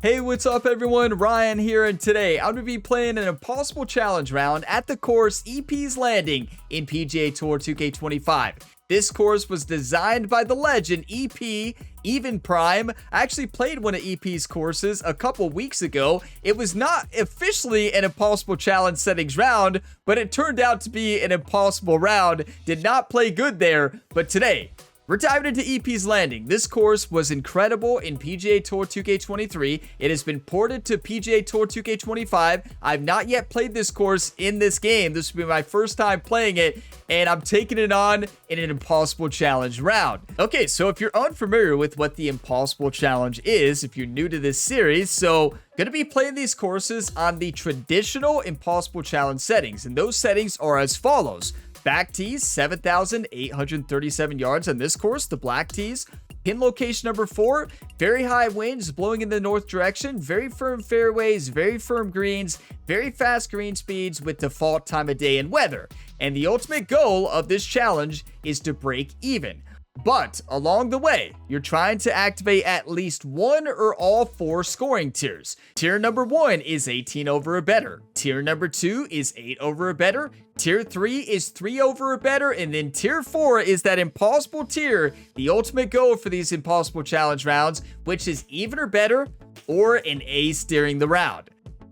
Hey, what's up everyone? Ryan here, and today I'm going to be playing an impossible challenge round at the course EP's Landing in PGA Tour 2K25. This course was designed by the legend EP, Even Prime. I actually played one of EP's courses a couple weeks ago. It was not officially an impossible challenge settings round, but it turned out to be an impossible round. Did not play good there, but today, we're diving into EP's Landing. This course was incredible in PGA Tour 2K23. It has been ported to PGA Tour 2K25. I've not yet played this course in this game. This will be my first time playing it, and I'm taking it on in an impossible challenge round. Okay, so if you're unfamiliar with what the impossible challenge is, if you're new to this series, so gonna be playing these courses on the traditional impossible challenge settings, and those settings are as follows. Back tees, 7,837 yards on this course, the black tees. Pin location number 4, very high winds blowing in the north direction, very firm fairways, very firm greens, very fast green speeds with default time of day and weather. And the ultimate goal of this challenge is to break even. But along the way, you're trying to activate at least one or all 4 scoring tiers. Tier number 1 is 18 over or better. Tier number 2 is 8 over or better. Tier 3 is 3 over or better. And then tier 4 is that impossible tier, the ultimate goal for these impossible challenge rounds, which is even or better or an ace during the round.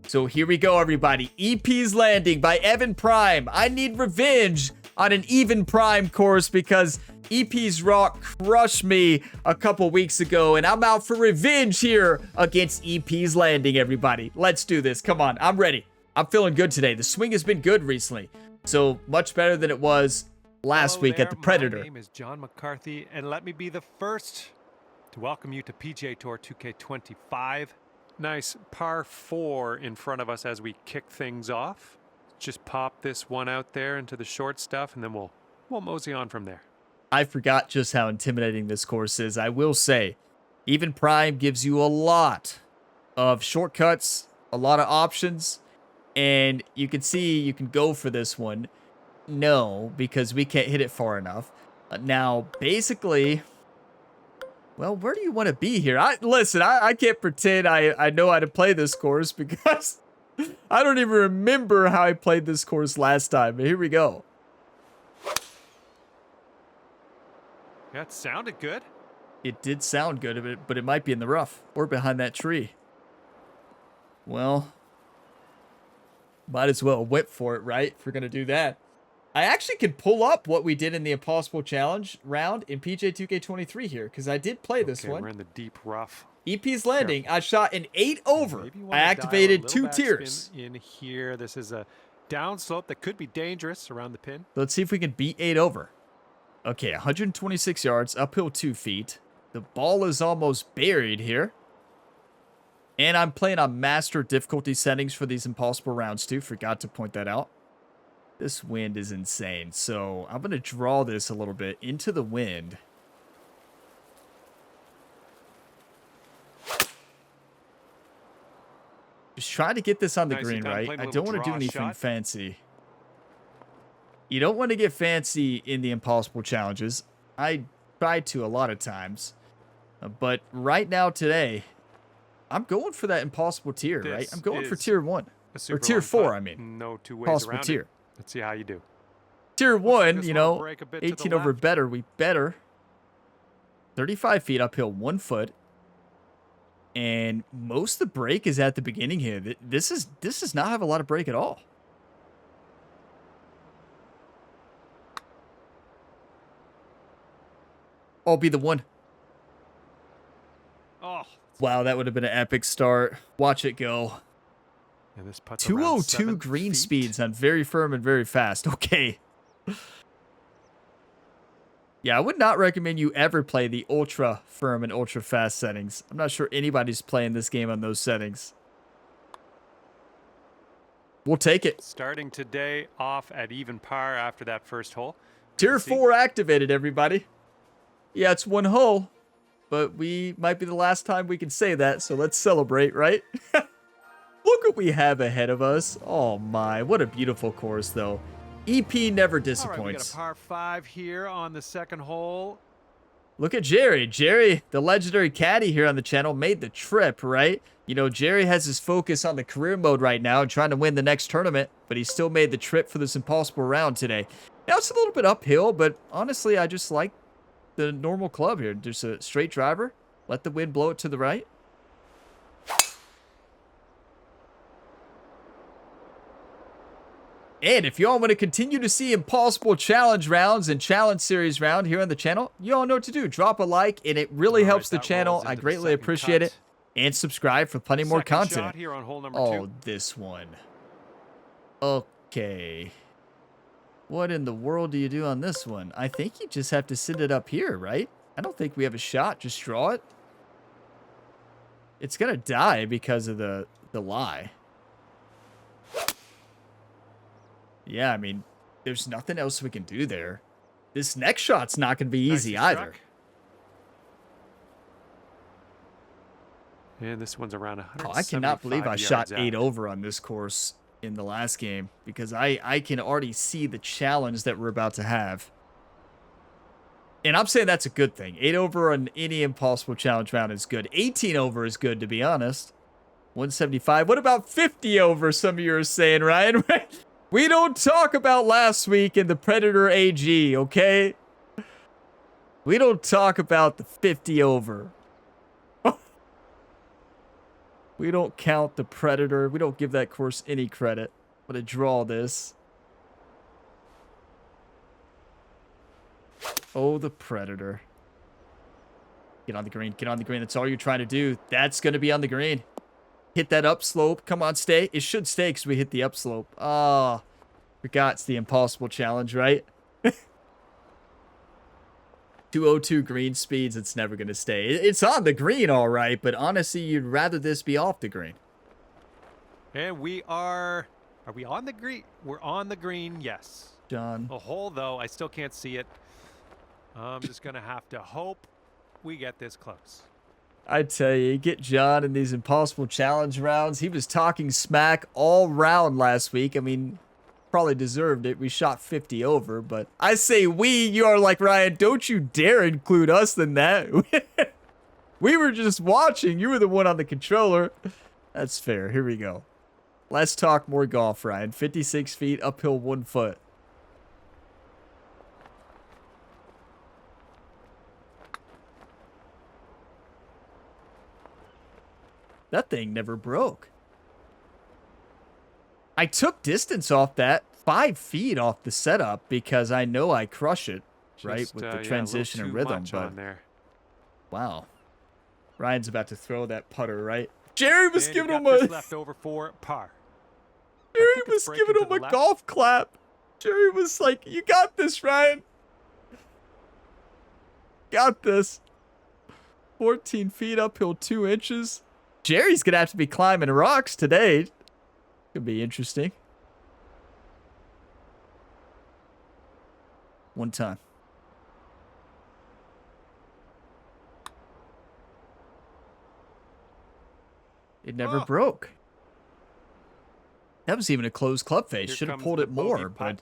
So here we go, everybody. EP's Landing by Evan Prime. I need revenge on an Even Prime course because EP's Rock crushed me a couple weeks ago, and I'm out for revenge here against EP's Landing, everybody. Let's do this. Come on, I'm ready. I'm feeling good today. The swing has been good recently, so much better than it was last week at the Predator. My name is John McCarthy, and let me be the first to welcome you to PGA Tour 2K25. Nice par 4 in front of us as we kick things off. Just pop this one out there into the short stuff, and then we'll mosey on from there. I forgot just how intimidating this course is. I will say, Even Prime gives you a lot of shortcuts, a lot of options, and you can see you can go for this one. No, because we can't hit it far enough. Now, basically, well, where do you want to be here? Listen, I can't pretend I know how to play this course because I don't even remember how I played this course last time. But here we go. That sounded good. It did sound good, but it might be in the rough or behind that tree. Well, might as well whip for it, right? If we're going to do that. I actually could pull up what we did in the Impossible Challenge round in PGA 2K23 here, because I did play this one. We're in the deep rough. EP's Landing. I shot an 8 over. I activated 2 tiers. In here, this is a down slope that could be dangerous around the pin. Let's see if we can beat 8 over. Okay, 126 yards, uphill 2 feet. The ball is almost buried here. And I'm playing on master difficulty settings for these impossible rounds too. Forgot to point that out. This wind is insane. So I'm going to draw this a little bit into the wind. Just trying to get this on the green, right? I don't want to do anything fancy. You don't want to get fancy in the impossible challenges. I try to a lot of times. But right now today, I'm going for that impossible tier, right? I'm going for tier 1. Or tier 4, I mean. No two ways impossible around tier. It. Let's see how you do. Tier 1, you know, 18 over better, we better. 35 feet uphill, 1 foot. And most of the break is at the beginning here. This does not have a lot of break at all. I'll be the one. Oh. Wow, that would have been an epic start. Watch it go. Yeah, this putt's 202 green speeds on very firm and very fast. Okay. Yeah, I would not recommend you ever play the ultra firm and ultra fast settings. I'm not sure anybody's playing this game on those settings. We'll take it. Starting today off at even par after that first hole. Tier 4 activated, everybody. Yeah, it's 1 hole, but we might be the last time we can say that, so let's celebrate, right? Look what we have ahead of us. Oh my, what a beautiful course, though. EP never disappoints. All right, we got a par 5 here on the second hole. Look at Jerry. Jerry, the legendary caddy here on the channel, made the trip, right? You know, Jerry has his focus on the career mode right now and trying to win the next tournament, but he still made the trip for this impossible round today. Now it's a little bit uphill, but honestly, I just like the normal club here. There's a straight driver. Let the wind blow it to the right. And if y'all want to continue to see impossible challenge rounds and challenge series round here on the channel, you all know what to do. Drop a like, and it really helps the channel. I greatly appreciate it. And subscribe for plenty more content. Here on hole number oh, 2. This one. Okay. What in the world do you do on this one? I think you just have to sit it up here, right? I don't think we have a shot. Just draw it. It's going to die because of the lie. Yeah, I mean, there's nothing else we can do there. This next shot's not going to be easy either. And this one's around 175 I cannot believe I shot 8 out. over on this course in the last game because I can already see the challenge that we're about to have. And I'm saying that's a good thing. 8 over on any impossible challenge round is good. 18 over is good, to be honest. 175. What about 50 over, some of you are saying, Ryan? We don't talk about last week in the Predator AG, okay? We don't talk about the 50 over. We don't count the Predator. We don't give that course any credit. I'm going to draw this. Oh, the Predator. Get on the green. Get on the green. That's all you're trying to do. That's going to be on the green. Hit that upslope. Come on, stay. It should stay because we hit the upslope. Ah, forgot it's the impossible challenge, right? 202 green speeds, it's never going to stay. It's on the green, all right, but honestly, you'd rather this be off the green. And we are we on the green? We're on the green, yes. John. A hole, though, I still can't see it. I'm just going to have to hope we get this close. I tell you, get John in these impossible challenge rounds. He was talking smack all round last week. I mean, probably deserved it. We shot 50 over, but I say you are like, Ryan, don't you dare include us in that. We were just watching. You were the one on the controller. That's fair. Here we go. Let's talk more golf, Ryan. 56 feet, uphill 1 foot. That thing never broke. I took distance off that 5 feet off the setup because I know I crush it, right, with the transition and rhythm. But wow, Ryan's about to throw that putter, right? Jerry was giving him a left over for par. Jerry was giving him a golf clap. Jerry was like, "You got this, Ryan. Got this." 14 feet uphill 2 inches. Jerry's gonna have to be climbing rocks today. Could be interesting. One time. It never broke. That was even a closed club face. Should have pulled it more, but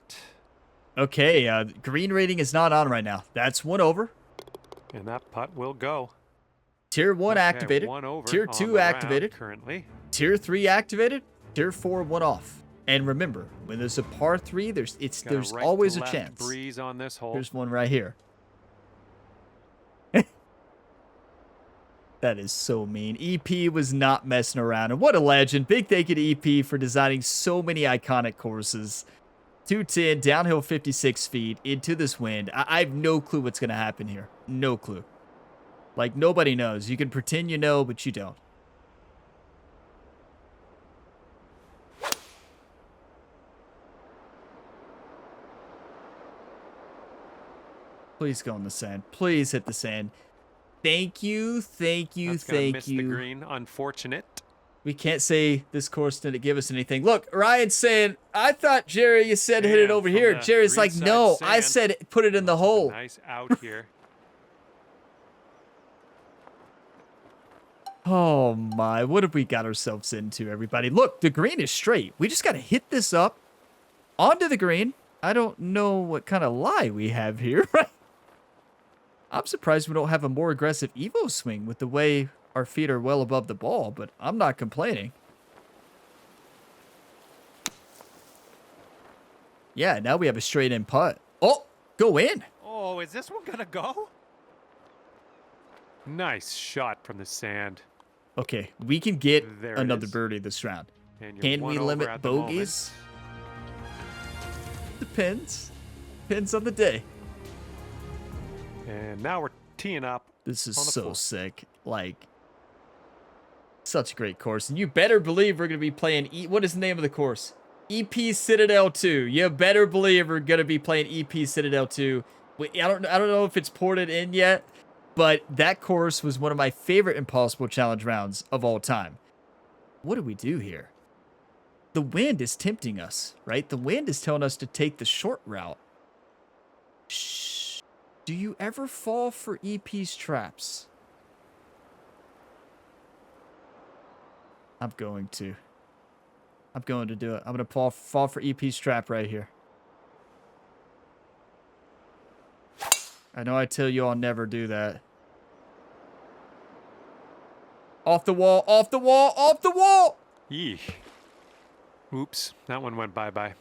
okay. Green rating is not on right now. That's 1 over. And that putt will go. Tier 1 activated. Tier 2 activated. Currently. Tier 3 activated. Tier 4 1 off. And remember, when there's a par 3, there's always a chance. Breeze on this hole. There's one right here. That is so mean. EP was not messing around. And what a legend. Big thank you to EP for designing so many iconic courses. 210, downhill 56 feet, into this wind. I have no clue what's going to happen here. No clue. Like, nobody knows. You can pretend you know, but you don't. Please go in the sand. Please hit the sand. Thank you, thank you, thank you. The green, unfortunate. We can't say this course didn't give us anything. Look, Ryan's saying, I thought, Jerry, you said hit it over here. Jerry's like, no, I said put it in the hole. Nice out here. Oh, my. What have we got ourselves into, everybody? Look, the green is straight. We just got to hit this up onto the green. I don't know what kind of lie we have here, right? I'm surprised we don't have a more aggressive Evo swing with the way our feet are well above the ball, but I'm not complaining. Yeah, now we have a straight in putt. Oh, go in. Oh, is this one gonna go? Nice shot from the sand. Okay, we can get There it another is. birdie this round. And you're Can one we over limit at the moment. bogeys? Depends. Depends on the day. And now we're teeing up. This is on the so fourth. sick. Like, such a great course. And you better believe we're going to be playing... what is the name of the course? EP Citadel 2. You better believe we're going to be playing EP Citadel 2. I don't know if it's ported in yet, but that course was one of my favorite Impossible Challenge rounds of all time. What do we do here? The wind is tempting us, right? The wind is telling us to take the short route. Shh. Do you ever fall for EP's traps? I'm going to. I'm going to do it. I'm going to fall for EP's trap right here. I know I tell you I'll never do that. Off the wall, off the wall, off the wall! Yeesh. Oops, that one went bye-bye.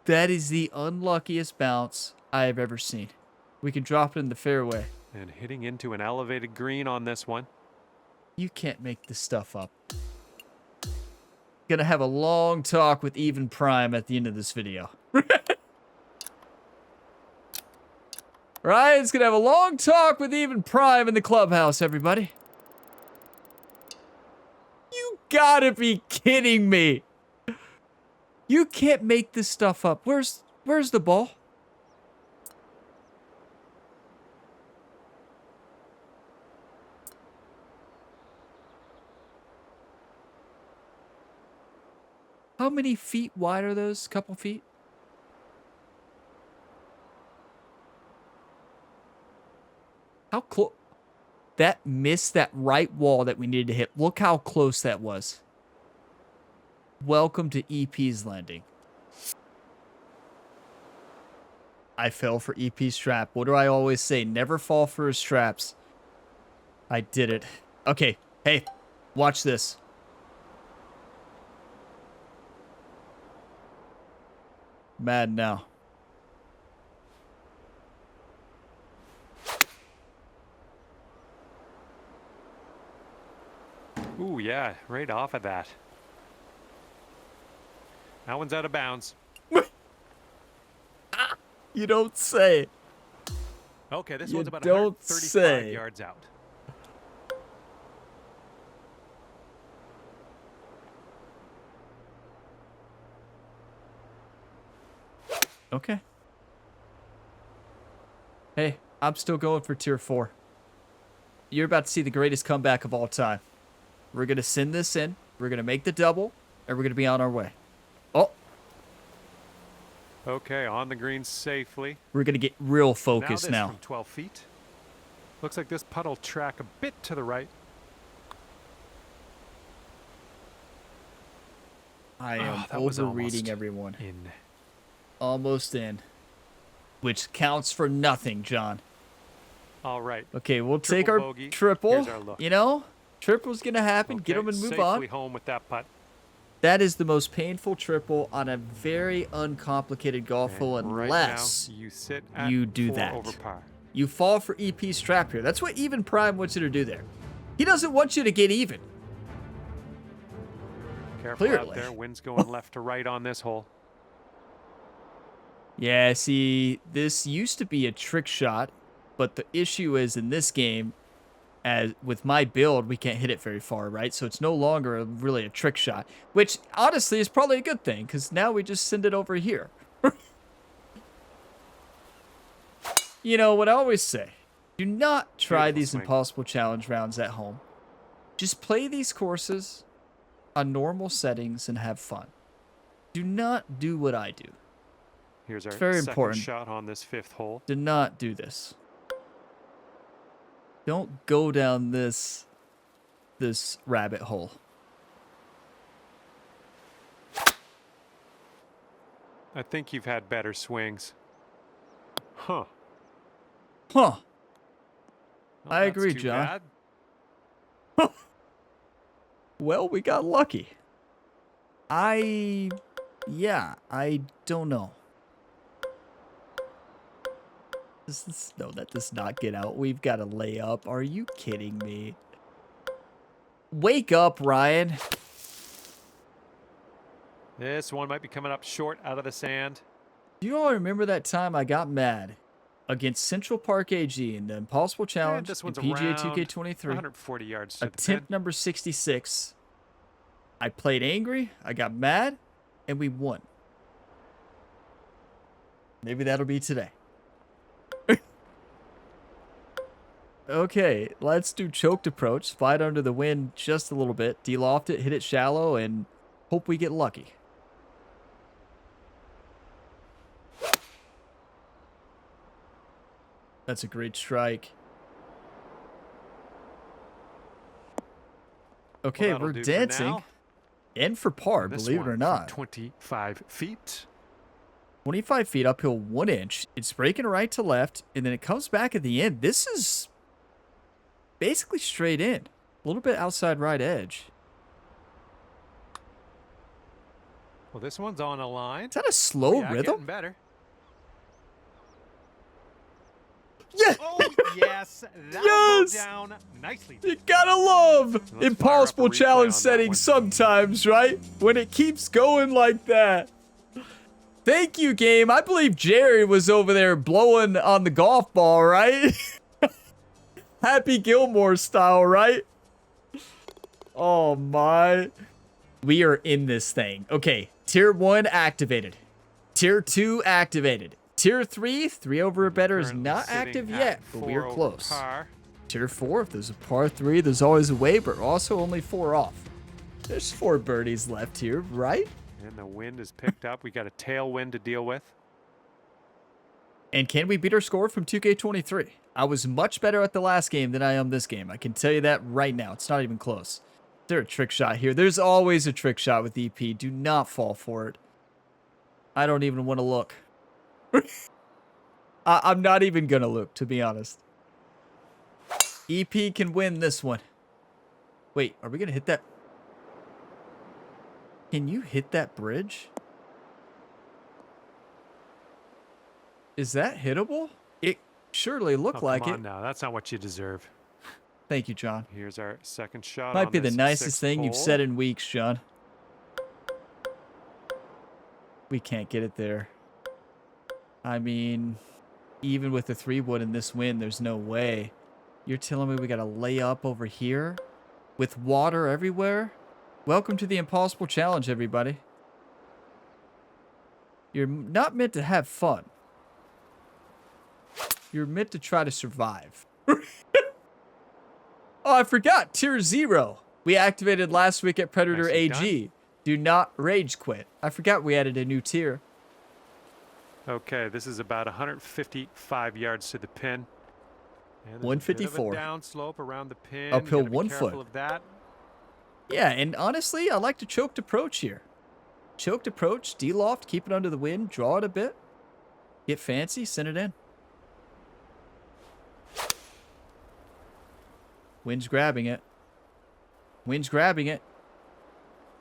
That is the unluckiest bounce I have ever seen. We can drop it in the fairway. And hitting into an elevated green on this one. You can't make this stuff up. Gonna have a long talk with Even Prime at the end of this video. Ryan's gonna have a long talk with Even Prime in the clubhouse, everybody. You gotta be kidding me. You can't make this stuff up. Where's the ball? How many feet wide are those? Couple feet? How close? That missed that right wall that we needed to hit. Look how close that was. Welcome to EP's landing. I fell for EP's trap. What do I always say? Never fall for his traps. I did it. Okay, hey, watch this. Mad now. Ooh, yeah, right off of that. That one's out of bounds. You don't say. Okay, this You one's about don't 135 say. yards out. Okay. Hey, I'm still going for tier 4. You're about to see the greatest comeback of all time. We're going to send this in. We're going to make the double. And we're going to be on our way. Oh. Okay, on the green safely. We're going to get real focused Now now. this from 12 feet. Looks like this putt will track a bit to the right. I am that was overreading almost everyone. in. Almost in. Which counts for nothing, John. All right. Okay, we'll take Triple our bogey. triple. Here's our look. You know, triple's going to happen. Get them and move on. Safely home with that putt. That is the most painful triple on a very uncomplicated golf hole And right unless now, you sit at you do 4 that. over par. you fall for EP's trap here. That's what Even Prime wants you to do there. He doesn't want you to get even. Careful Clearly. out there. Wind's going left to right on this hole. Yeah, see, this used to be a trick shot, but the issue is in this game, as with my build, we can't hit it very far, right? So it's no longer really a trick shot, which honestly is probably a good thing, because now we just send it over here. You know what I always say, do not try Beautiful these swing. impossible challenge rounds at home. Just play these courses on normal settings and have fun. Do not do what I do. Here's our It's very second important. shot on this 5th hole. Do not do this. Don't go down this rabbit hole. I think you've had better swings. Huh. Huh. Not I agree, too John. bad. Well, we got lucky. Yeah, I don't know. No, that does not get out. We've got to lay up. Are you kidding me? Wake up, Ryan. This one might be coming up short out of the sand. Do you all remember that time I got mad against Central Park AG in the Impossible Challenge This in one's PGA around 2K23? 140 yards to the Attempt pin. number 66. I played angry, I got mad, and we won. Maybe that'll be today. Okay, let's do choked approach. Slide under the wind just a little bit. De-loft it, hit it shallow, and hope we get lucky. That's a great strike. Okay, Well, we're do for dancing. now. And for par, This believe it one or from not. 25 feet. 25 feet uphill 1 inch. It's breaking right to left, and then it comes back at the end. This is basically straight in. A little bit outside right edge. Well, this one's on a line. Is that a slow Yeah, rhythm? getting better. Yeah! Oh, yes. That'll Yes! go down nicely. You gotta love Let's fire impossible up a replay challenge on that settings one. sometimes, right? When it keeps going like that. Thank you, game. I believe Jerry was over there blowing on the golf ball, right? Happy Gilmore style, right? Oh, my. We are in this thing. Okay, tier 1 activated. Tier 2 activated. Tier 3, 3 over or better is Currently not sitting active at yet, but we 4 are over close. par. Tier 4, if there's a par 3, there's always a way, but also only 4 off. There's 4 birdies left here, right? And the wind is picked up. We got a tailwind to deal with. And can we beat our score from 2K23? I was much better at the last game than I am this game. I can tell you that right now. It's not even close. Is there a trick shot here? There's always a trick shot with EP. Do not fall for it. I don't even want to look. I'm not even going to look, to be honest. EP can win this one. Wait, are we going to hit that? Can you hit that bridge? Is that hittable? It surely looked like come it. on now. That's not what you deserve. Thank you, John. Here's our second shot. Might on be the this nicest 6th thing you've hole. said in weeks, John. We can't get it there. I mean, even with the 3-wood in this wind, there's no way. You're telling me we got to lay up over here with water everywhere? Welcome to the Impossible Challenge, everybody. You're not meant to have fun. You're meant to try to survive. Oh, I forgot. Tier 0. We activated last week at Predator Nicely AG. Do not rage quit. I forgot we added a new tier. Okay, this is about 155 yards to the pin. And there's a 154. bit of a down slope around the pin. Uphill You gotta be 1 careful foot. of that. Yeah, and honestly, I like to choked approach here. Choked approach, de-loft, keep it under the wind, draw it a bit. Get fancy, send it in. Wind's grabbing it. Wind's grabbing it.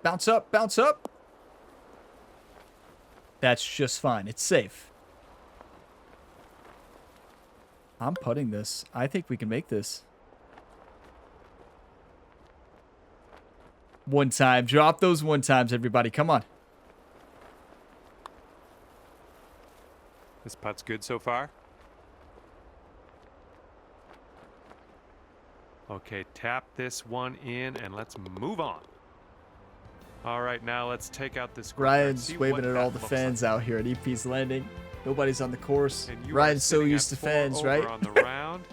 Bounce up, bounce up. That's just fine. It's safe. I'm putting this. I think we can make this. One time. Drop those one times, everybody. Come on. This putt's good so far. Okay, tap this one in and let's move on. All right, now let's take out this. Ryan's waving at all the fans out here at EP's Landing. Nobody's on the course. Ryan's so used to fans, right? On the round.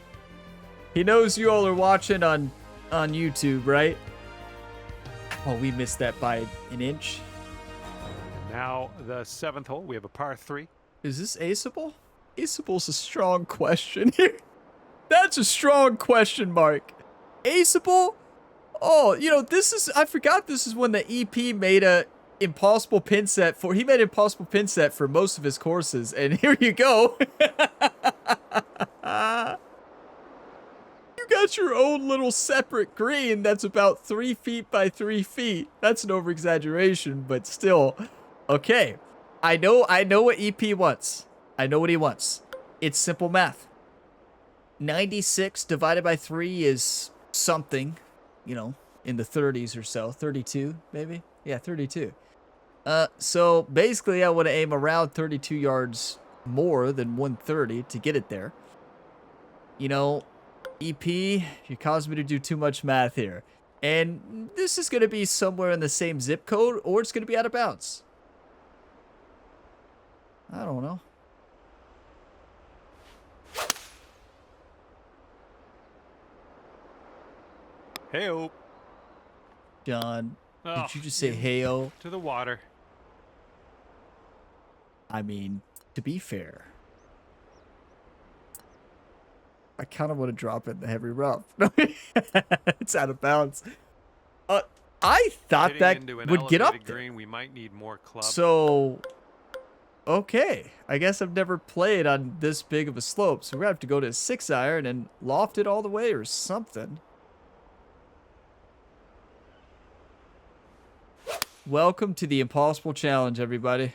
He knows you all are watching on YouTube, right? Oh, we missed that by an inch. Now the 7th hole, we have a par 3. Is this aceable? Aceable's a strong question here. That's a strong question mark. Aceable? Oh, you know, this is, I forgot this is when the EP made a impossible pin set for, he made an impossible pin set for most of his courses, and here you go. You got your own little separate green that's about 3 feet by 3 feet. That's an over-exaggeration, but still. Okay. I know what EP wants. I know what he wants. It's simple math. 96 divided by 3 is something, you know, in the 30s or so. 32, maybe? Yeah, 32. So basically I want to aim around 32 yards more than 130 to get it there. You know, EP, you caused me to do too much math here. And this is going to be somewhere in the same zip code, or it's going to be out of bounds. I don't know. Hey-o. John, Oh, did you just say hey-o? To the water. I mean, to be fair, I kind of want to drop it in the heavy rough. It's out of bounds. I thought that would get up there. Green, we might need more club. So, okay. I guess I've never played on this big of a slope, so we're going to have to go to a 6-iron and loft it all the way or something. Welcome to the impossible challenge, everybody.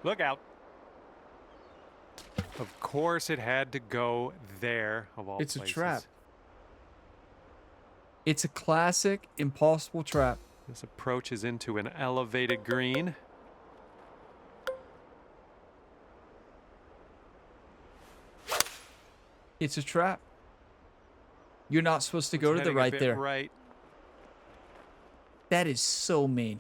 Look out. Of course it had to go there, of all places. It's a trap. It's a classic impossible trap. This approaches into an elevated green. It's a trap. You're not supposed to go to the right there. Right. That is so mean.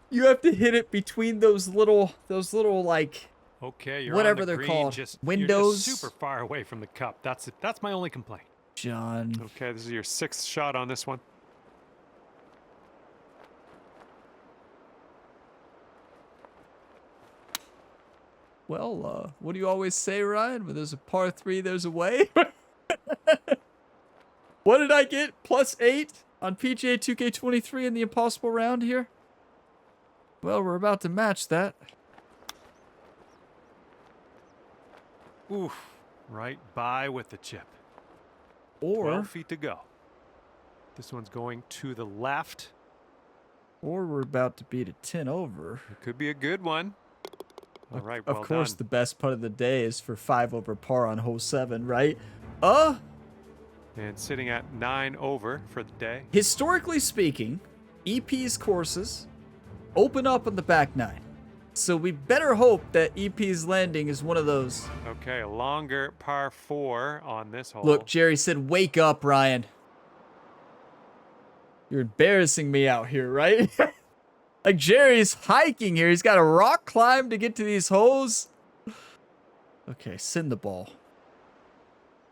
You have to hit it between those little like, okay, you're whatever on the they're green, called, just, windows. You're just super far away from the cup. That's my only complaint. John. Okay, this is your 6th shot on this one. Well, what do you always say, Ryan? When there's a par 3, there's a way. What did I get? +8 on PGA 2K23 in the impossible round here? Well, we're about to match that. Oof. Right by with the chip. Or 12 feet to go. This one's going to the left. Or we're about to beat a 10 over. It could be a good one. All right, well Of course, done. the best putt of the day is for 5 over par on hole 7, right? And sitting at 9 over for the day. Historically speaking, EP's courses open up on the back 9. So we better hope that EP's landing is one of those. Okay, a longer par 4 on this hole. Look, Jerry said, wake up, Ryan. You're embarrassing me out here, right? Like, Jerry's hiking here. He's got a rock climb to get to these holes. Okay, send the ball.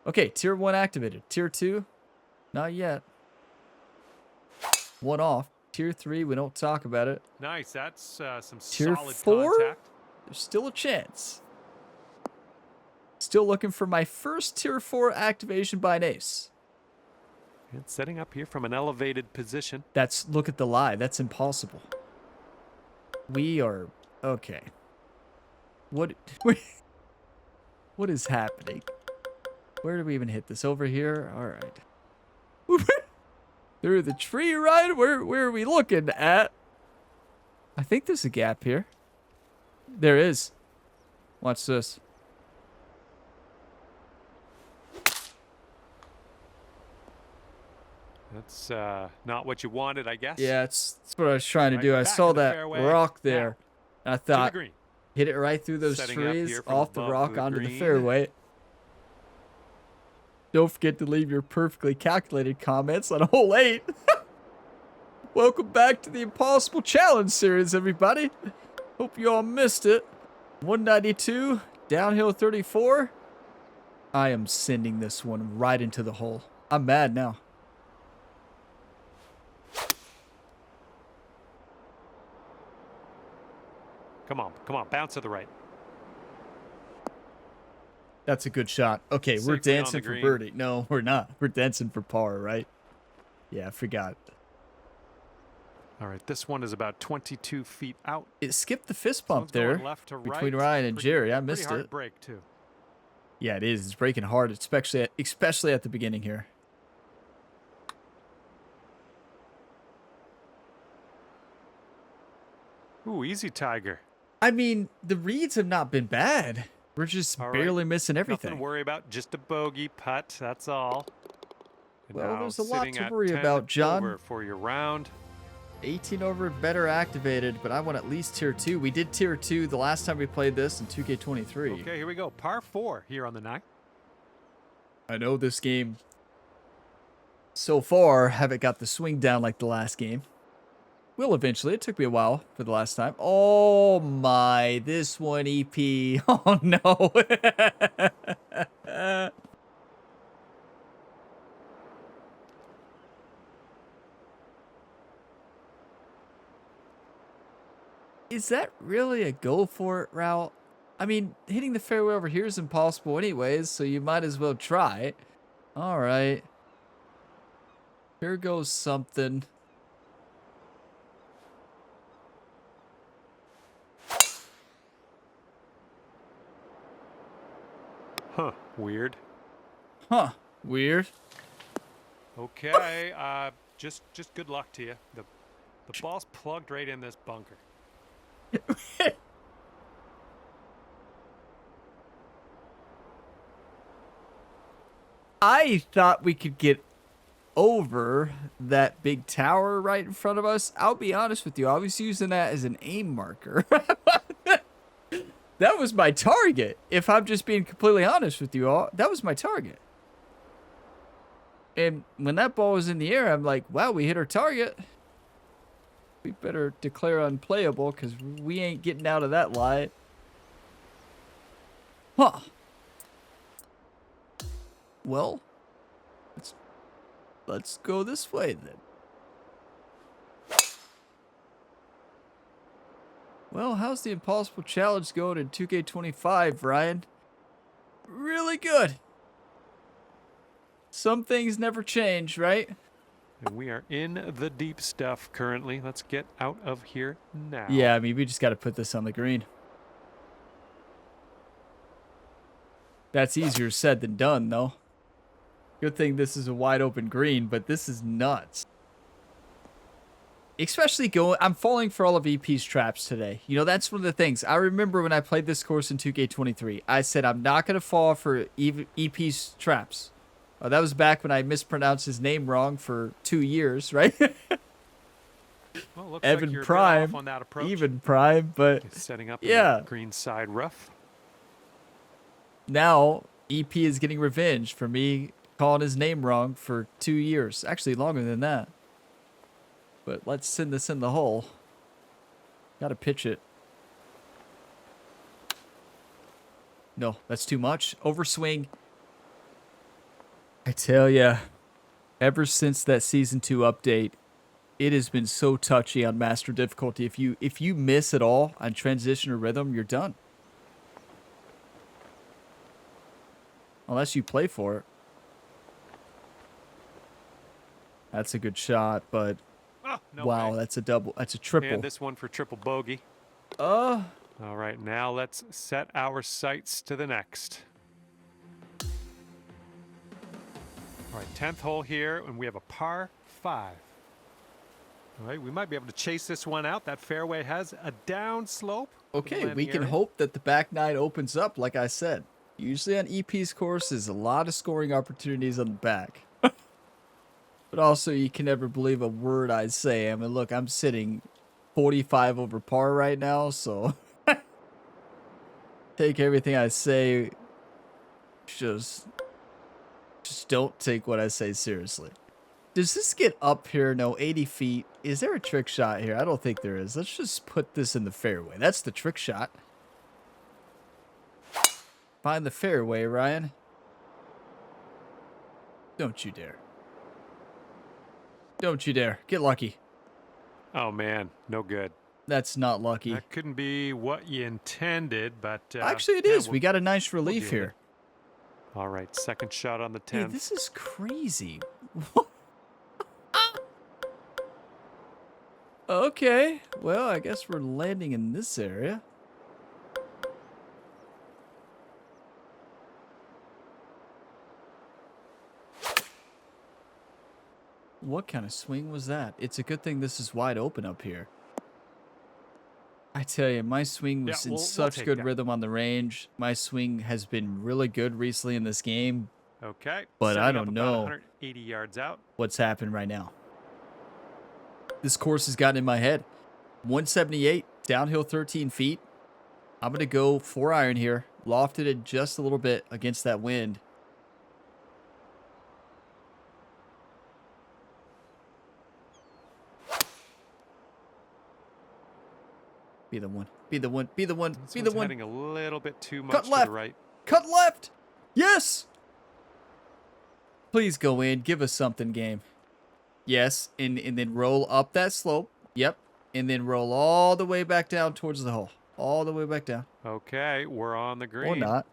Okay, tier 1 activated. Tier 2, not yet. 1 off. Tier 3, we don't talk about it. Nice, that's some Tier solid 4, contact. there's still a chance. Still looking for my first tier 4 activation by an ace. It's setting up here from an elevated position. That's, look at the lie. That's impossible. We are, okay. What is happening? Where do we even hit this? Over here? All right. Through the tree, right? Where are we looking at? I think there's a gap here. There is. Watch this. That's not what you wanted, I guess. Yeah, that's what I was trying to Right do. I back saw in the that fairway. rock there. Now, And I to the thought, green. hit it right through those Setting up trees, here from off the above rock the onto the green. fairway. Don't forget to leave your perfectly calculated comments on hole 8. Welcome back to the Impossible Challenge series, everybody. Hope you all missed it. 192, downhill 34. I am sending this one right into the hole. I'm mad now. Come on, bounce to the right. That's a good shot. Okay, we're Safely on dancing the for green. birdie. No, we're not. We're dancing for par, right? Yeah, I forgot. All right, this one is about 22 feet out. It skipped the fist This bump one's going there left to between right. Ryan and Pretty- Jerry. I pretty missed hard it. break too. Yeah, it is. It's breaking hard, especially at the beginning here. Ooh, easy, Tiger. I mean, the reads have not been bad. We're just All right. barely missing Nothing everything. to worry about. Just a bogey putt. That's all. And Well, now there's a lot sitting to at worry 10 about, John. over for your round. 18 over, better activated, but I want at least tier 2. We did tier 2 the last time we played this in 2K23. Okay, here we go. Par 4 here on the 9th. I know this game so far haven't got the swing down like the last game. Will eventually. It took me a while for the last time. Oh my, this one EP. Oh no. Is that really a go for it route? I mean, hitting the fairway over here is impossible anyways, so you might as well try. All right. Here goes something. Huh, weird. Huh, weird. Okay, just good luck to you. The ball's plugged right in this bunker. I thought we could get over that big tower right in front of us. I'll be honest with you. I was using that as an aim marker. That was my target. If I'm just being completely honest with you all, that was my target. And when that ball was in the air, I'm like, wow, we hit our target. We better declare unplayable because we ain't getting out of that lie. Huh. Well, let's go this way then. Well, how's the impossible challenge going in 2K25, Ryan? Really good. Some things never change, right? And we are in the deep stuff currently. Let's get out of here now. Yeah, I mean, we just got to put this on the green. That's easier said than done, though. Good thing this is a wide open green, but this is nuts. Especially I'm falling for all of EP's traps today. You know, that's one of the things. I remember when I played this course in 2K23, I said I'm not going to fall for EP's traps. That was back when I mispronounced his name wrong for 2 years, right? Well, looks Evan like you're Prime, off on that approach. even Prime, but Setting up yeah. in the green side rough. Now EP is getting revenge for me calling his name wrong for 2 years. Actually, longer than that. But let's send this in the hole. Gotta pitch it. No, that's too much. Overswing. I tell ya, ever since that Season 2 update, it has been so touchy on Master difficulty. If you miss at all on transition or rhythm, you're done. Unless you play for it. That's a good shot, but Oh, no wow, way. that's a double. That's a triple. And this one for triple bogey. Uh, All right, now let's set our sights to the next. All right, 10th hole here, and we have a par 5. All right, we might be able to chase this one out. That fairway has a down slope. okay, we can hope that the back nine opens up, like I said. Usually on EP's course, there's a lot of scoring opportunities on the back. But also, you can never believe a word I say. I mean, look, I'm sitting 45 over par right now, so take everything I say. Just don't take what I say seriously. Does this get up here? No, 80 feet. Is there a trick shot here? I don't think there is. Let's just put this in the fairway. That's the trick shot. Find the fairway, Ryan. Don't you dare. Don't you dare. Get lucky. Oh, man, no good. That's not lucky. That couldn't be what you intended, but... Actually, it is. We got a nice relief here. All right, second shot on the 10th. Hey, this is crazy. Okay. Well, I guess we're landing in this area. What kind of swing was that? It's a good thing this is wide open up here. I tell you, my swing was in such good rhythm on the range. My swing has been really good recently in this game. Okay. But I don't know 180 yards out. What's happened right now. This course has gotten in my head. 178, downhill 13 feet. I'm going to go 4-iron here. Lofted it just a little bit against that wind. Be the one. Be the one. Be the one. Be the one. Heading a little bit too much Cut left. to the right. Cut left. Yes. Please go in. Give us something, game. Yes. And then roll up that slope. Yep. And then roll all the way back down towards the hole. All the way back down. Okay. We're on the green. Or not.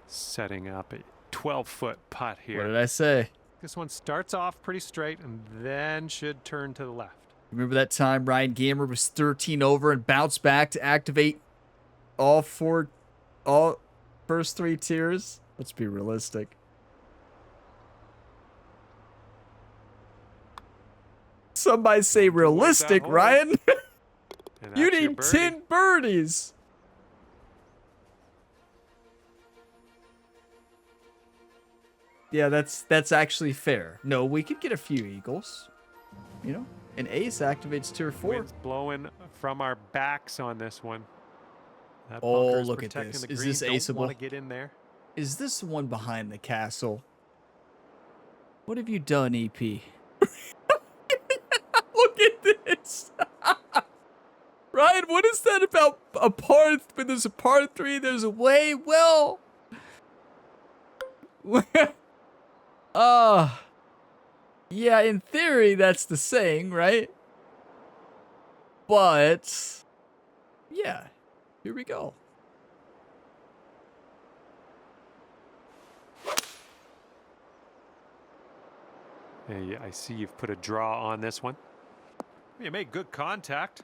Setting up a 12-foot putt here. What did I say? This one starts off pretty straight and then should turn to the left. Remember that time Ryan Gamer was 13 over and bounced back to activate all first 3 tiers? Let's be realistic. Somebody say realistic, Ryan. You need 10 birdies. Yeah, that's actually fair. No, we could get a few eagles. You know? An ace activates tier 4. Wind's blowing from our backs on this one. That oh, bunker's look at protecting this. the Is green. this Don't aceable? want to get in there. Is this the one behind the castle? What have you done, EP? Look at this. Ryan, what is that about a par? When there's a par 3, there's a way. Well, yeah, in theory, that's the saying, right? But, yeah, here we go. Hey, I see you've put a draw on this one. You made good contact.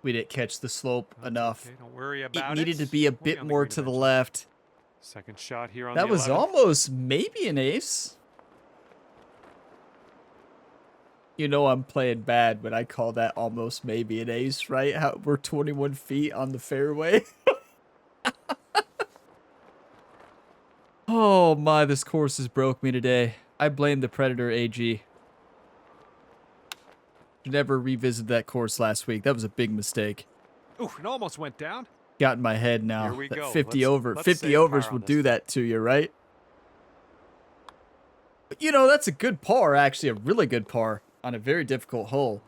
We didn't catch the slope enough. Okay, don't worry about it needed to be a bit more to the left. Second shot here on that the was 11th. Almost maybe an ace. You know I'm playing bad when I call that almost maybe an ace, right? How we're 21 feet on the fairway. Oh my, this course has broke me today. I blame the Predator AG. Never revisited that course last week. That was a big mistake. Ooh, it almost went down. Got in my head now. Here we That go. 50 Let's overs will this do that to you, right? But you know, that's a good par, actually, a really good par on a very difficult hole.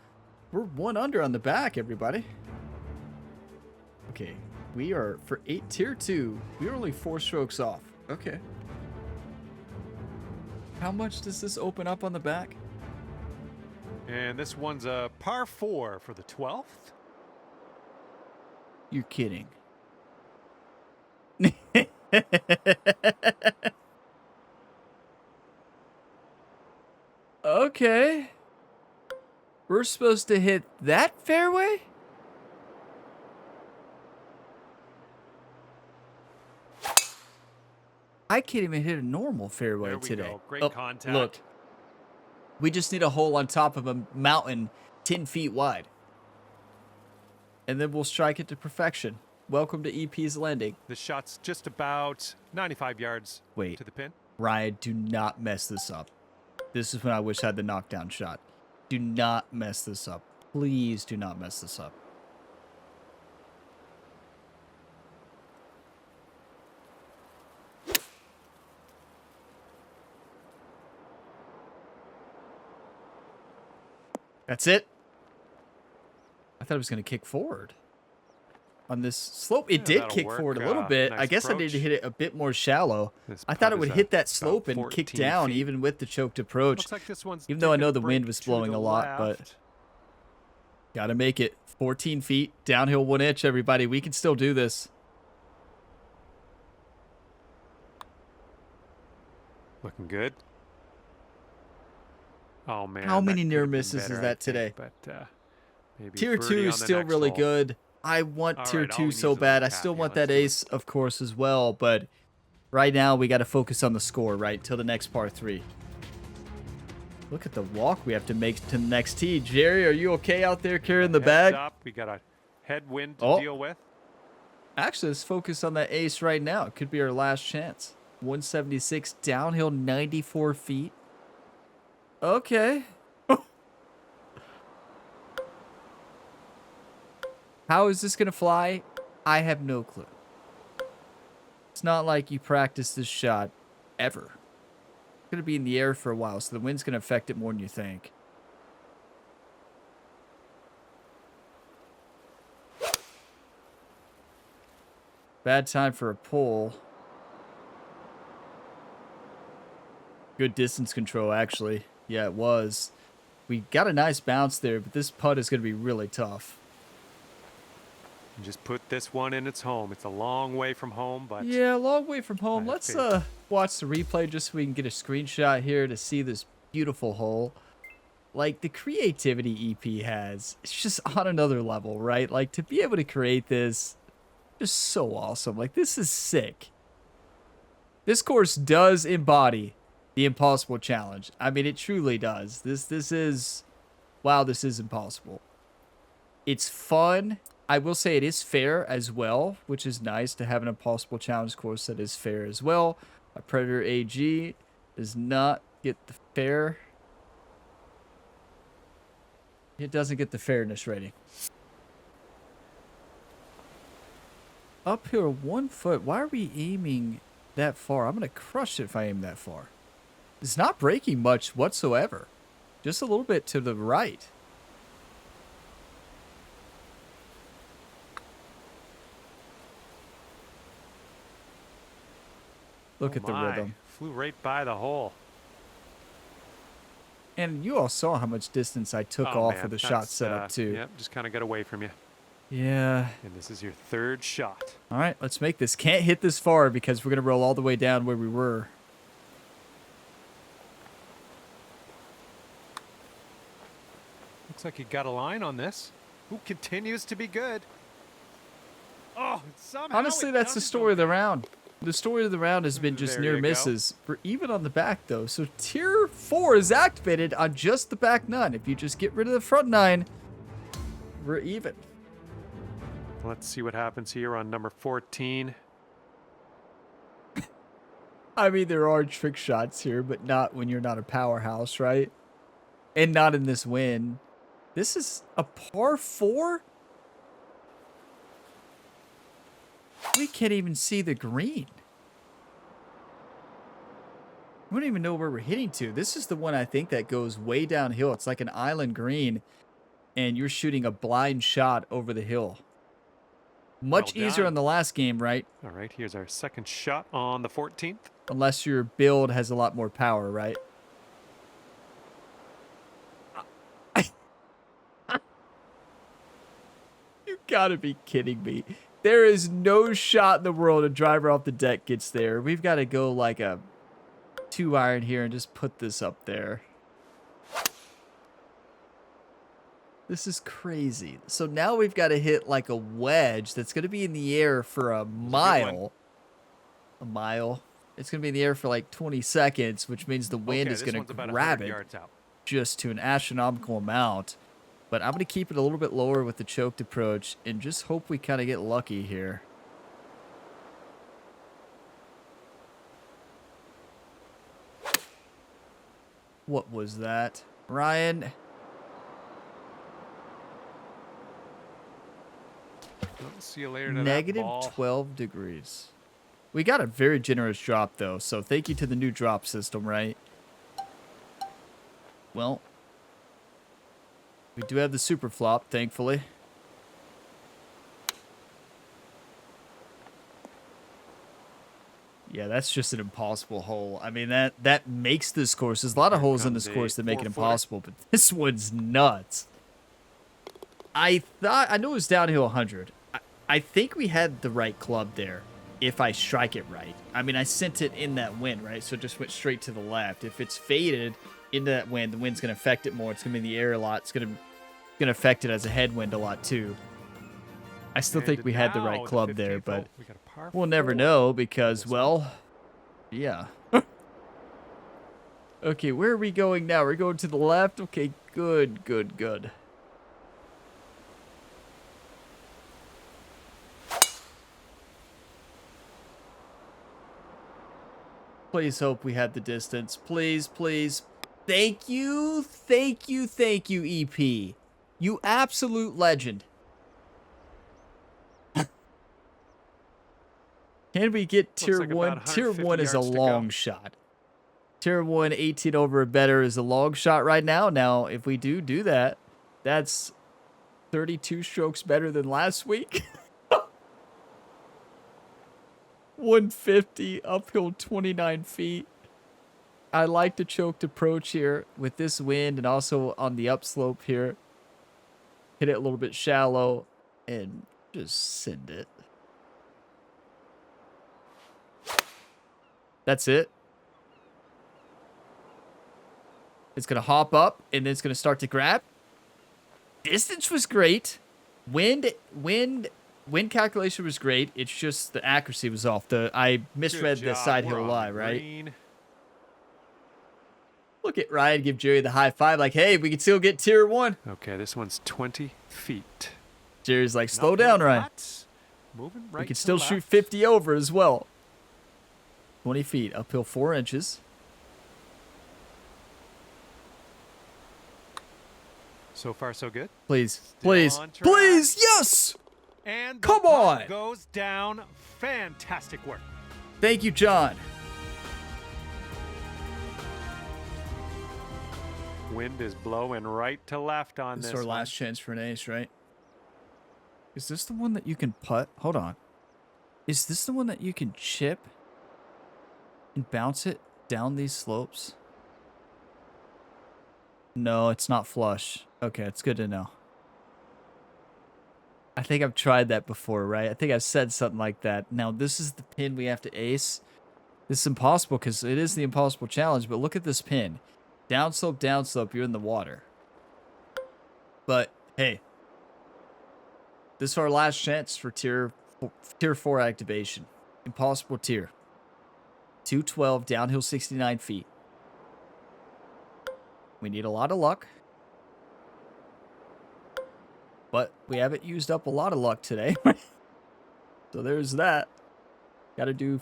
We're 1 under on the back, everybody. Okay, we are for tier 2. We're only 4 strokes off. Okay. How much does this open up on the back? And this one's a par 4 for the 12th. You're kidding. Okay. We're supposed to hit that fairway? I can't even hit a normal fairway There we today. go. Great contact. Look. We just need a hole on top of a mountain 10 feet wide. And then we'll strike it to perfection. Welcome to EP's Landing. The shot's just about 95 yards to the pin. Ryan, do not mess this up. This is when I wish I had the knockdown shot. Do not mess this up. Please do not mess this up. That's it. I thought it was going to kick forward. On this slope, it did kick forward a little bit. Nice I guess approach. I need to hit it a bit more shallow. This I thought it putt would is hit that about slope and kick 14 down feet. even with the choked approach. Looks like this one's Even though I taking know a the wind break was to blowing the a lot, but left. gotta make it. 14 feet, downhill 1 inch, everybody. We can still do this. Looking good. Oh man. How many that near could've been misses better, is I that think, today? But maybe Tier birdie 2 on is the still next really hole. good. I want All tier right, all 2 we so need is a bad. I little still tap. want Yeah, that let's do it. ace, of course, as well. But Right now, we got to focus on the score, right, till the next par 3. Look at the walk we have to make to the next tee. Jerry, are you okay out there carrying the bag? Up. We got a headwind to deal with. Actually, let's focus on that ace right now. It could be our last chance. 176 downhill, 94 feet. Okay. How is this going to fly? I have no clue. It's not like you practice this shot ever. It's going to be in the air for a while, so the wind's going to affect it more than you think. Bad time for a pull. Good distance control, actually. Yeah, it was. We got a nice bounce there, but this putt is going to be really tough. Just put this one in its home. It's a long way from home, but... Yeah, a long way from home. Let's watch the replay just so we can get a screenshot here to see this beautiful hole. Like, the creativity EP has, it's just on another level, right? Like, to be able to create this, just so awesome. Like, this is sick. This course does embody the impossible challenge. I mean, it truly does. This is... Wow, this is impossible. It's fun. I will say it is fair as well, which is nice to have an impossible challenge course that is fair as well. A Predator AG does not get the fair. It doesn't get the fairness rating. Uphill 1 foot. Why are we aiming that far? I'm going to crush it if I aim that far. It's not breaking much whatsoever. Just a little bit to the right. Look at the rhythm. Flew right by the hole. And you all saw how much distance I took off of the shot setup, too. Yep, just kind of got away from you. Yeah. And this is your third shot. All right, let's make this. Can't hit this far because we're going to roll all the way down where we were. Looks like you got a line on this. Who continues to be good? Oh, somehow... Honestly, that's the story of the round. The story of the round has been just near misses, for even on the back, though. So Tier 4 is activated on just the back 9. If you just get rid of the front 9, we're even. Let's see what happens here on number 14. I mean, there are trick shots here, but not when you're not a powerhouse, right? And not in this win. This is a par 4? We can't even see the green. We don't even know where we're hitting to. This is the one I think that goes way downhill. It's like an island green, and you're shooting a blind shot over the hill. Much easier on the last game, right? All right, here's our second shot on the 14th. Unless your build has a lot more power, right? You gotta be kidding me. There is no shot in the world a driver off the deck gets there. We've got to go like a 2-iron here and just put this up there. This is crazy. So now we've got to hit like a wedge that's going to be in the air for a mile. A mile. It's going to be in the air for like 20 seconds, which means the wind is going to grab it just to an astronomical amount. But I'm going to keep it a little bit lower with the choked approach and just hope we kind of get lucky here. What was that? Ryan? I'll see you later to Negative that ball. 12 degrees. We got a very generous drop, though, so thank you to the new drop system, right? Well, we do have the super flop, thankfully. Yeah, that's just an impossible hole. I mean, that makes this course. There's a lot of holes in this course that make it impossible, but this one's nuts. I know it was downhill 100. I think we had the right club there if I strike it right. I mean, I sent it in that wind, right? So it just went straight to the left. If it's faded into that wind, the wind's going to affect it more. It's going to be in the air a lot. It's going to affect it as a headwind a lot, too. I still think we had the right club there, but we'll never know because, well, Yeah. Okay, where are we going now? We're going to the left? Okay, good, good, good. Please hope we had the distance. Please, please. Thank you, thank you, thank you, EP. You absolute legend. Can we get tier like 1? about Tier 1 is a 150 yards to go. long shot. Tier 1, 18 over or better is a long shot right now. Now, if we do that, that's 32 strokes better than last week. 150, uphill 29 feet. I like the choked approach here with this wind and also on the upslope here. Hit it a little bit shallow and just send it. That's it. It's going to hop up and then it's going to start to grab. Distance was great. Wind calculation was great. It's just the accuracy was off. I misread the side hill lie, right? Green. Look at Ryan give Jerry the high five like, hey, we can still get tier 1. Okay, this one's 20 feet. Jerry's like, slow down, Ryan. Moving right. We can still shoot 50 over as well. 20 feet, uphill 4 inches. So far, so good. Please, Still please, on track. please, yes! And the Come putt on! goes down. Fantastic work. Thank you, John. Wind is blowing right to left on This this. is our one. last chance for an ace, right? Is this the one that you can putt? Hold on. Is this the one that you can chip and bounce it down these slopes? No, it's not flush. Okay, it's good to know. I think I've tried that before, right? I think I've said something like that. Now, this is the pin we have to ace. This is impossible because it is the impossible challenge, but look at this pin. Downslope, you're in the water. But, hey. This is our last chance for tier 4 activation. Impossible tier. 212, downhill 69 feet. We need a lot of luck. But we haven't used up a lot of luck today. So there's that. Got to do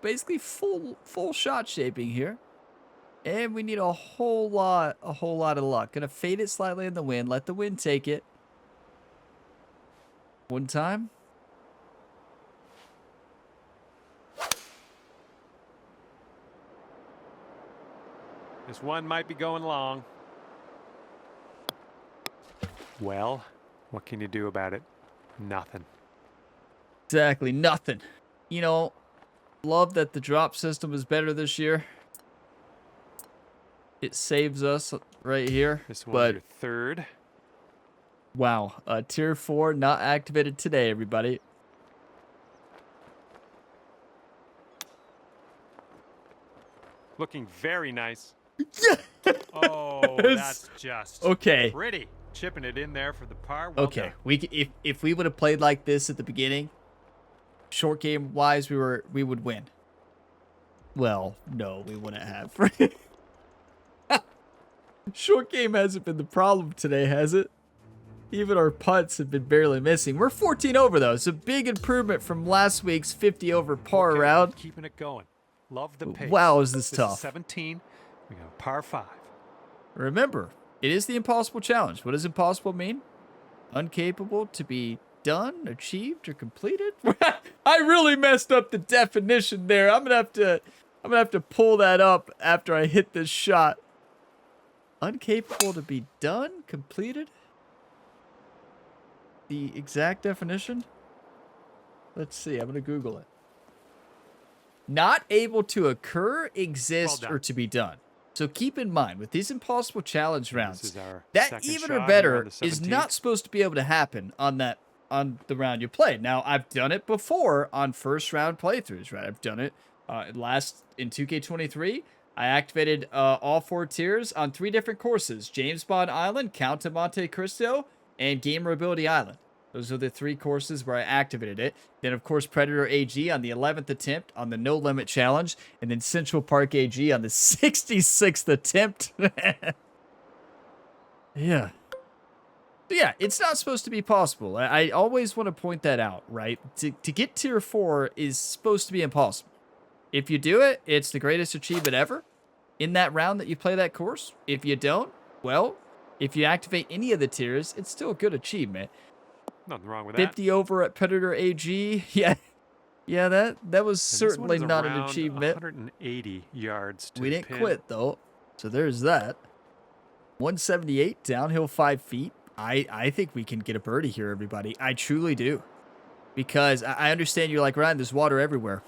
basically full shot shaping here. And we need a whole lot of luck. Gonna fade it slightly in the wind. Let the wind take it. One time. This one might be going long. Well, what can you do about it? Nothing. Exactly, nothing. You know, love that the drop system is better this year. It saves us right here. This one's your third. Wow, tier 4 not activated today, everybody. Looking very nice. Yeah. Oh, that's just okay. Pretty. Chipping it in there for the par. Well Okay, done. if we would have played like this at the beginning, short game wise, we would win. Well, no, we wouldn't have. Short game hasn't been the problem today, has it? Even our putts have been barely missing. We're 14 over though. It's a big improvement from last week's 50 over par Okay, round. Keeping it going. Love the pace. Wow, is this Is tough. 17. We got a par 5. Remember, it is the impossible challenge. What does impossible mean? Incapable to be done, achieved, or completed? I really messed up the definition there. I'm gonna have to pull that up after I hit this shot. Incapable to be done, completed? The exact definition? Let's see, I'm gonna Google it. Not able to occur, exist, Well or to be done. So keep in mind, with these impossible challenge rounds, This is our that second even shot or here better on the is 17th. not supposed to be able to happen on the round you played. Now, I've done it before on first round playthroughs, right? I've done it in 2K23. I activated all 4 tiers on 3 different courses: James Bond Island, Count of Monte Cristo, and Gamer Ability Island. Those are the 3 courses where I activated it. Then, of course, Predator AG on the 11th attempt on the No Limit Challenge. And then Central Park AG on the 66th attempt. Yeah. But yeah, it's not supposed to be possible. I always want to point that out, right? To get tier 4 is supposed to be impossible. If you do it, it's the greatest achievement ever in that round that you play that course. If you don't, well, if you activate any of the tiers, it's still a good achievement. Nothing wrong with 50 over at Predator AG. Yeah. Yeah, that was certainly not an achievement. 180 yards to We didn't pin. quit, though. So there's that. 178, downhill 5 feet. I think we can get a birdie here, everybody. I truly do. Because I understand you're like, Ryan, there's water everywhere.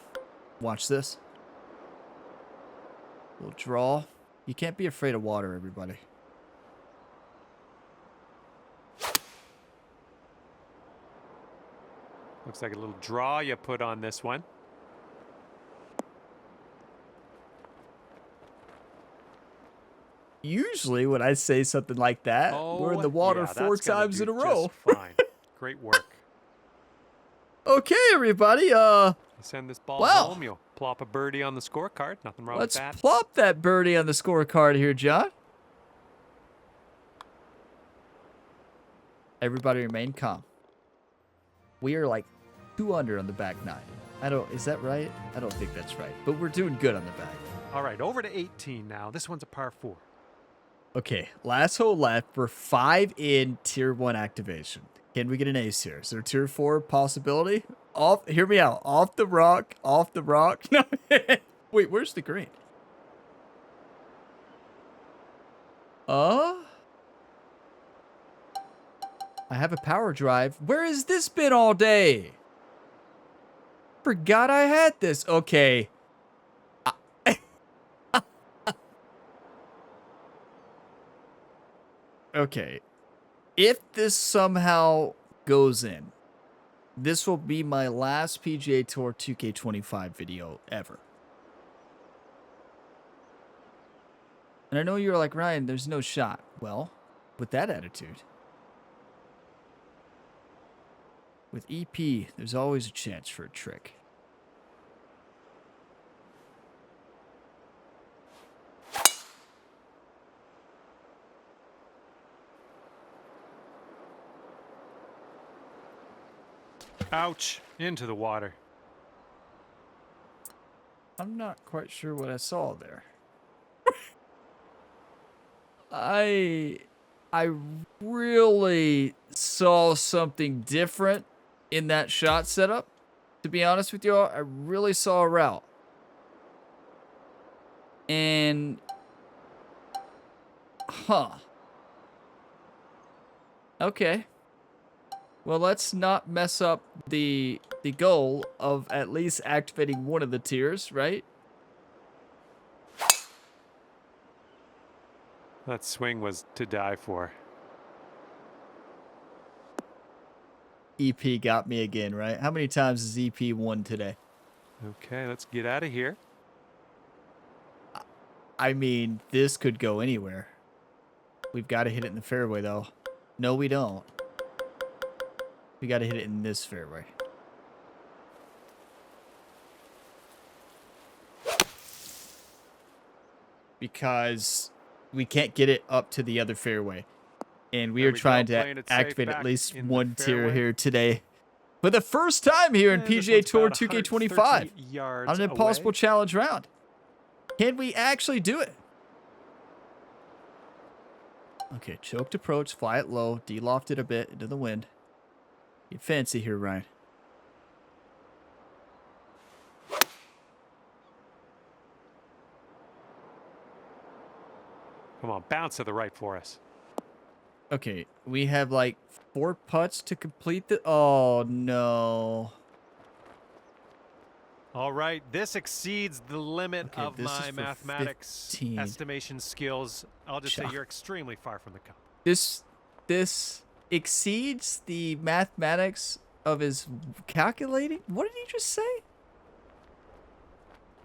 Watch this. Little draw. You can't be afraid of water, everybody. Looks like a little draw you put on this one. Usually when I say something like that, we're in the water 4 times in a row. Fine. Great work. Okay, everybody. You send this ball home, you'll plop a birdie on the scorecard. Nothing wrong with that. Let's plop that birdie on the scorecard here, John. Everybody remain calm. We are like 2 under on the back 9. Is that right? I don't think that's right, but we're doing good on the back. All right, over to 18 now. This one's a par 4. Okay, last hole left. We're 5 in tier 1 activation. Can we get an ace here? Is there a tier 4 possibility? Hear me out. Off the rock. Off the rock. No. Wait, where's the green? I have a power drive. Where has this been all day? Forgot I had this. Okay. Okay. If this somehow goes in, this will be my last PGA Tour 2K25 video ever. And I know you're like, Ryan, there's no shot. Well, with that attitude, with EP, there's always a chance for a trick. Ouch. Into the water. I'm not quite sure what I saw there. I really saw something different in that shot setup. To be honest with you all, I really saw a route. And okay. Well, let's not mess up the goal of at least activating one of the tiers, right? That swing was to die for. EP got me again, right? How many times has EP won today? Okay, let's get out of here. I mean, this could go anywhere. We've got to hit it in the fairway, though. No, we don't. We got to hit it in this fairway. Because we can't get it up to the other fairway. And we are trying to activate at least one tier here today. For the first time here in PGA Tour 2K25 on an impossible challenge round. Can we actually do it? Okay, choked approach, fly it low, de-loft it a bit into the wind. Get fancy here, Ryan. Come on, bounce to the right for us. Okay, we have like 4 putts to complete the... Oh, no. All right, this exceeds the limit of this my is for mathematics 15. estimation skills. I'll just say you're extremely far from the cup. This exceeds the mathematics of his calculating? What did he just say?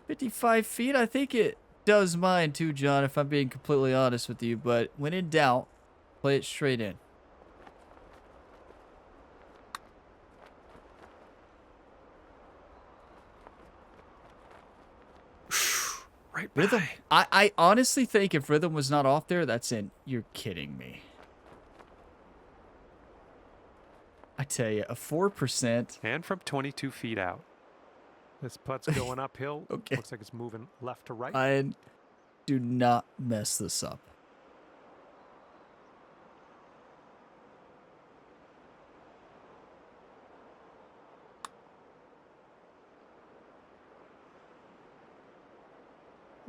55 feet? I think it does mine too, John, if I'm being completely honest with you. But when in doubt, play it straight in. right Rhythm. by. I honestly think if Rhythm was not off there, that's in. You're kidding me. I tell you, a 4%. And from 22 feet out. This putt's going uphill. Okay. Looks like it's moving left to right. I do not mess this up.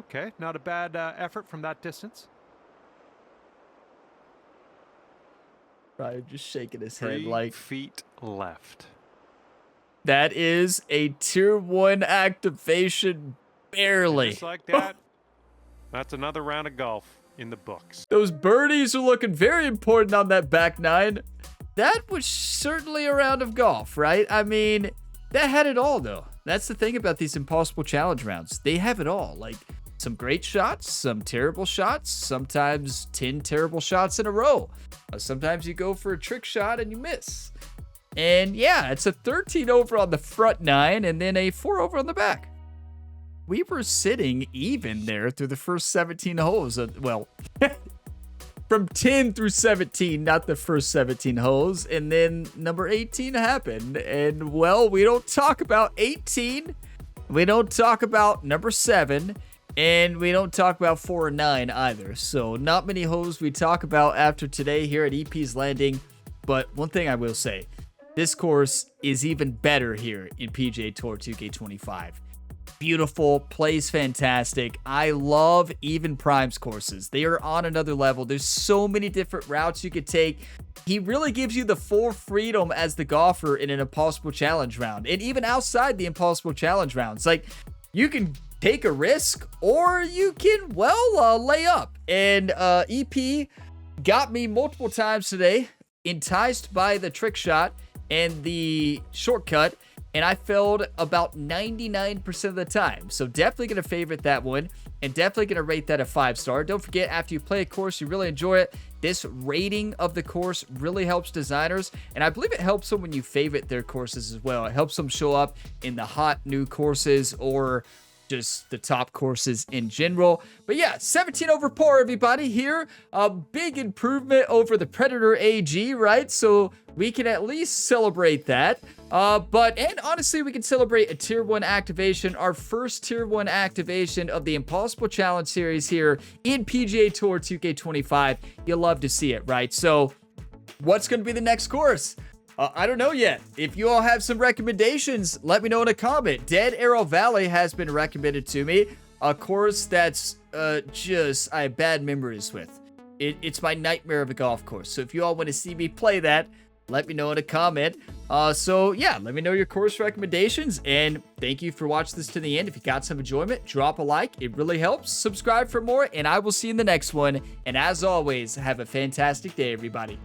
Okay, not a bad effort from that distance. Ryan just shaking his head 3 like feet left. that is a tier 1 activation, barely. Just like that, that's another round of golf in the books. Those birdies are looking very important on that back 9. That was certainly a round of golf, right? I mean, that had it all, though. That's the thing about these Impossible Challenge rounds. They have it all. Like, some great shots, some terrible shots, sometimes 10 terrible shots in a row. Sometimes you go for a trick shot and you miss. And yeah, it's a 13 over on the front 9 and then a 4 over on the back. We were sitting even there through the first 17 holes. Well, from 10 through 17, not the first 17 holes. And then number 18 happened. And well, we don't talk about 18. We don't talk about number 7. And we don't talk about 4 and 9 either. So not many holes we talk about after today here at EP's Landing. But one thing I will say, this course is even better here in PGA Tour 2K25. Beautiful, plays fantastic. I love even Prime's courses. They are on another level. There's so many different routes you could take. He really gives you the full freedom as the golfer in an Impossible Challenge round. And even outside the Impossible Challenge rounds. Like, you can take a risk or you can, well, lay up. And EP got me multiple times today, enticed by the trick shot and the shortcut, and I failed about 99% of the time. So definitely going to favorite that one and definitely going to rate that a 5-star. Don't forget, after you play a course, you really enjoy it, this rating of the course really helps designers, and I believe it helps them when you favorite their courses as well. It helps them show up in the hot new courses or just the top courses in general. But yeah, 17 over par, everybody here. A big improvement over the Predator AG, right? So we can at least celebrate that. And honestly, we can celebrate a tier 1 activation, our first tier 1 activation of the Impossible Challenge series here in PGA Tour 2K25. You'll love to see it, right? So what's going to be the next course? I don't know yet. If you all have some recommendations, let me know in a comment. Dead Arrow Valley has been recommended to me. A course that's I have bad memories with. It's my nightmare of a golf course. So if you all want to see me play that, let me know in a comment. So yeah, let me know your course recommendations. And thank you for watching this to the end. If you got some enjoyment, drop a like. It really helps. Subscribe for more, and I will see you in the next one. And as always, have a fantastic day, everybody.